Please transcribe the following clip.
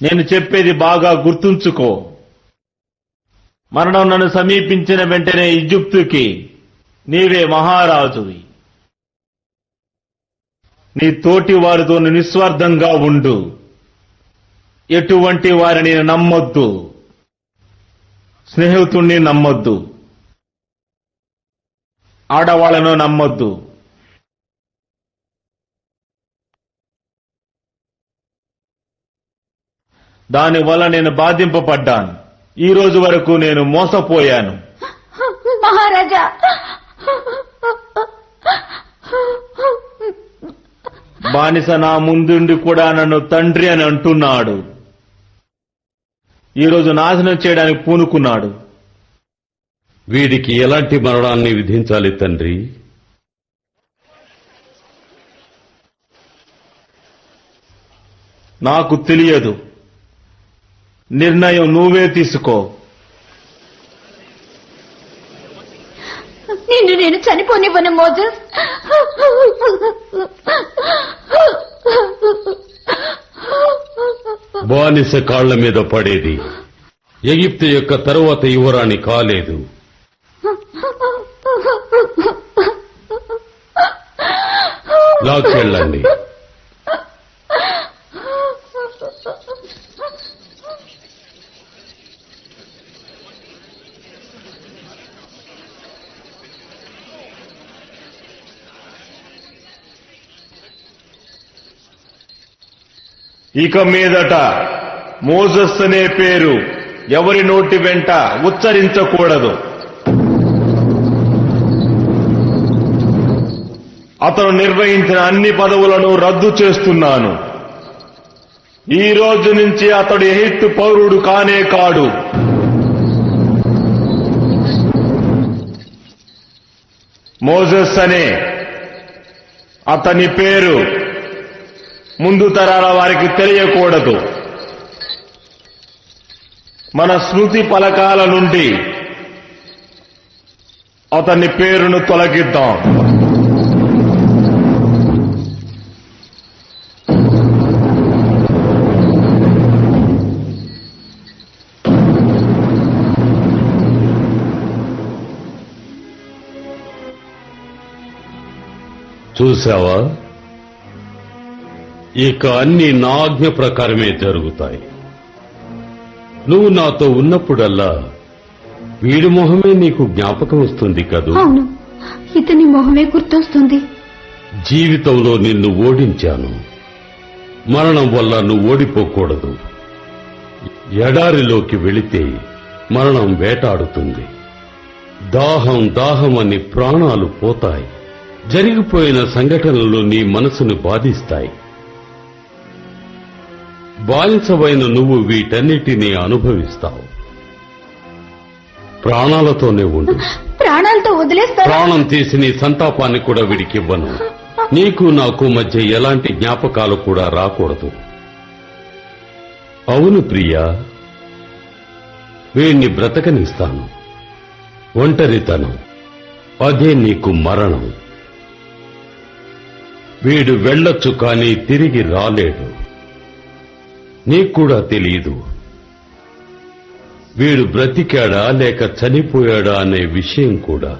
నేను చెప్పేది బాగా గుర్తుంచుకో. మరణం నన్ను సమీపించిన వెంటనే ఈజిప్టుకి నీవే మహారాజువి. నీ తోటి వారితో నిస్వార్థంగా ఉండు. ఎటువంటి వారిని నమ్మొద్దు. స్నేహితుణ్ణి నమ్మొద్దు. ఆడవాళ్లను నమ్మొద్దు. దానివల్ల నేను బాధింపబడ్డాను. ఈ రోజు వరకు నేను మోసపోయాను. మహారాజా, బానిస నా ముందుండి కూడా నన్ను తండ్రి అని అంటున్నాడు. ఈరోజు నాశనం చేయడానికి పూనుకున్నాడు. వీడికి ఎలాంటి మరణాన్ని విధించాలి తండ్రి? నాకు తెలియదు. నిర్ణయం నువ్వే తీసుకో. నిన్ను నేను చనిపోనివ్వను మోజెస్. బానిస కాళ్ల మీద పడేది ఎగిప్తు యొక్క తరువాత యువరాణి కాలేదు. లాక్కెళ్ళండి. ఇక మీదట మోజెస్ అనే పేరు ఎవరి నోటి వెంట ఉచ్చరించకూడదు. అతను నిర్వహించిన అన్ని పదవులను రద్దు చేస్తున్నాను. ఈ రోజు నుంచి అతడు ఎగిప్తు పౌరుడు కానే కాడు. మోజెస్ అనే అతని పేరు ముందు తరాల వారికి తెలియకూడదు. మన స్మృతి పలకాల నుండి అతని పేరును తొలగిద్దాం. చూశావా, ఇక అన్ని నా ఆజ్ఞ ప్రకారమే జరుగుతాయి. నువ్వు నాతో ఉన్నప్పుడల్లా వీడి మొహమే నీకు జ్ఞాపకం వస్తుంది కదూ? అవును, ఇతని మొహమే గుర్తొస్తుంది. జీవితంలో నిన్ను ఓడించాను. మరణం వల్ల నువ్వు ఓడిపోకూడదు. ఎడారిలోకి వెళితే మరణం వేటాడుతుంది. దాహం దాహం అని ప్రాణాలు పోతాయి. జరిగిపోయిన సంఘటనలు నీ మనసును బాధిస్తాయి. బానిసవైన నువ్వు వీటన్నిటినీ అనుభవిస్తావు. ప్రాణాలతోనే ఉండు. ప్రాణాలతో వదిలేస్తా. ప్రాణం తీసి నీ సంతాపాన్ని కూడా వీడికివ్వను. నీకు నాకు మధ్య ఎలాంటి జ్ఞాపకాలు కూడా రాకూడదు. అవును ప్రియా, వీణ్ణి బ్రతకనిస్తాను. ఒంటరితనం అదే నీకు మరణం. వీడు వెళ్ళొచ్చు కానీ తిరిగి రాలేడు. నీకు కూడా తెలియదు వీడు బ్రతికాడా లేక చనిపోయాడా అనే విషయం కూడా.